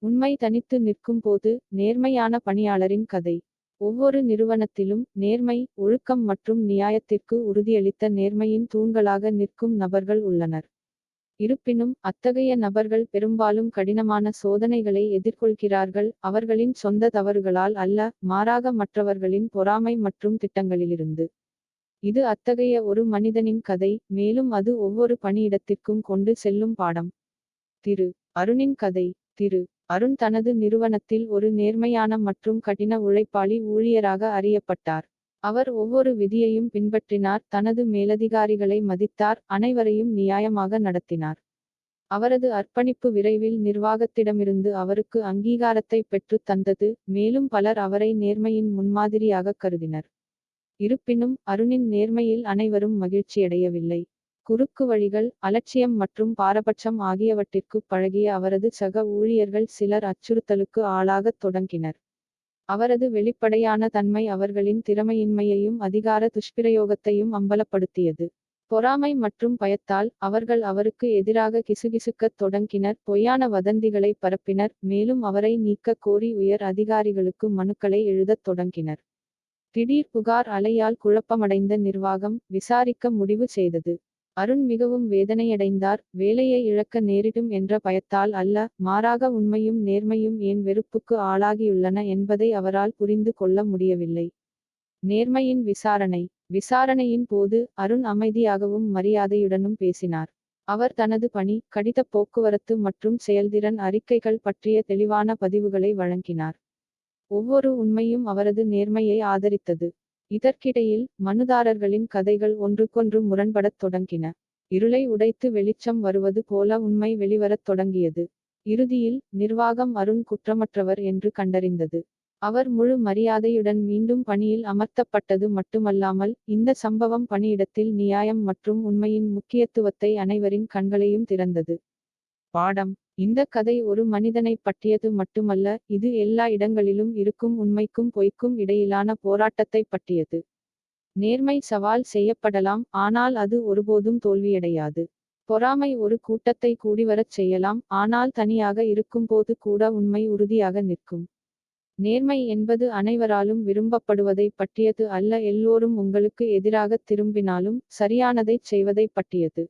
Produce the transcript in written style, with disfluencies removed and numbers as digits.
உண்மை தனித்து நிற்கும் போது நேர்மையான பணியாளரின் கதை. ஒவ்வொரு நிறுவனத்திலும் நேர்மை, ஒழுக்கம் மற்றும் நியாயத்திற்கு உறுதியளித்த நேர்மையின் தூண்களாக நிற்கும் நபர்கள் உள்ளனர். இருப்பினும் அத்தகைய நபர்கள் பெரும்பாலும் கடினமான சோதனைகளை எதிர்கொள்கிறார்கள், அவர்களின் சொந்த தவறுகளால் அல்ல, மாறாக மற்றவர்களின் பொறாமை மற்றும் திட்டங்களிலிருந்து. இது அத்தகைய ஒரு மனிதனின் கதை, மேலும் அது ஒவ்வொரு பணியிடத்திற்கும் கொண்டு செல்லும் பாடம். திரு அருணின் கதை. திரு அருண் தனது நிறுவனத்தில் ஒரு நேர்மையான மற்றும் கடின உழைப்பாளி ஊழியராக அறியப்பட்டார். அவர் ஒவ்வொரு விதியையும் பின்பற்றினார், தனது மேலதிகாரிகளை மதித்தார், அனைவரையும் நியாயமாக நடத்தினார். அவரது அர்ப்பணிப்பு விரைவில் நிர்வாகத்திடமிருந்து அவருக்கு அங்கீகாரத்தை பெற்றுத் தந்தது, மேலும் பலர் அவரை நேர்மையின் முன்மாதிரியாக கருதினர். இருப்பினும் அருணின் நேர்மையில் அனைவரும் மகிழ்ச்சியடையவில்லை. குறுக்கு வழிகள், அலட்சியம் மற்றும் பாரபட்சம் ஆகியவற்றிற்கு பழகிய அவரது சக ஊழியர்கள் சிலர் அச்சுறுத்தலுக்கு ஆளாகத் தொடங்கினர். அவரது வெளிப்படையான தன்மை அவர்களின் திறமையின்மையையும் அதிகார துஷ்பிரயோகத்தையும் அம்பலப்படுத்தியது. பொறாமை மற்றும் பயத்தால் அவர்கள் அவருக்கு எதிராக கிசுகிசுக்கத் தொடங்கினர், பொய்யான வதந்திகளை பரப்பினர், மேலும் அவரை நீக்கக் கோரி உயர் அதிகாரிகளுக்கு மனுக்களை எழுதத் தொடங்கினர். திடீர் புகார் அலையால் குழப்பமடைந்த நிர்வாகம் விசாரிக்க முடிவு செய்தது. அருண் மிகவும் வேதனையடைந்தார், வேலையை இழக்க நேரிடும் என்ற பயத்தால் அல்ல, மாறாக உண்மையும் நேர்மையும் ஏன் வெறுப்புக்கு ஆளாகியுள்ளன என்பதை அவரால் புரிந்து கொள்ள முடியவில்லை. நேர்மையின் விசாரணை. விசாரணையின் போது அருண் அமைதியாகவும் மரியாதையுடனும் பேசினார். அவர் தனது பணி, கடித போக்குவரத்து மற்றும் செயல்திறன் அறிக்கைகள் பற்றிய தெளிவான பதிவுகளை வழங்கினார். ஒவ்வொரு உண்மையும் அவரது நேர்மையை ஆதரித்தது. இதற்கிடையில் மனுதாரர்களின் கதைகள் ஒன்றுக்கொன்று முரண்படத் தொடங்கின. இருளை உடைத்து வெளிச்சம் வருவது போல உண்மை வெளிவரத் தொடங்கியது. இறுதியில் நிர்வாகம் அருண் குற்றமற்றவர் என்று கண்டறிந்தது. அவர் முழு மரியாதையுடன் மீண்டும் பணியில் அமர்த்தப்பட்டது மட்டுமல்லாமல், இந்த சம்பவம் பணியிடத்தில் நியாயம் மற்றும் உண்மையின் முக்கியத்துவத்தை அனைவரின் கண்களையும் திறந்தது. பாடம். இந்த கதை ஒரு மனிதனைப் பற்றியது மட்டுமல்ல, இது எல்லா இடங்களிலும் இருக்கும் உண்மைக்கும் பொய்க்கும் இடையிலான போராட்டத்தைப் பற்றியது. நேர்மை சவால் செய்யப்படலாம், ஆனால் அது ஒருபோதும் தோல்வியடையாது. பொறாமை ஒரு கூட்டத்தை கூடிவரச் செய்யலாம், ஆனால் தனியாக இருக்கும்போது கூட உண்மை உறுதியாக நிற்கும். நேர்மை என்பது அனைவராலும் விரும்பப்படுவதைப் பற்றியது அல்ல, எல்லோரும் உங்களுக்கு எதிராகத் திரும்பினாலும் சரியானதைச் செய்வதைப் பற்றியது.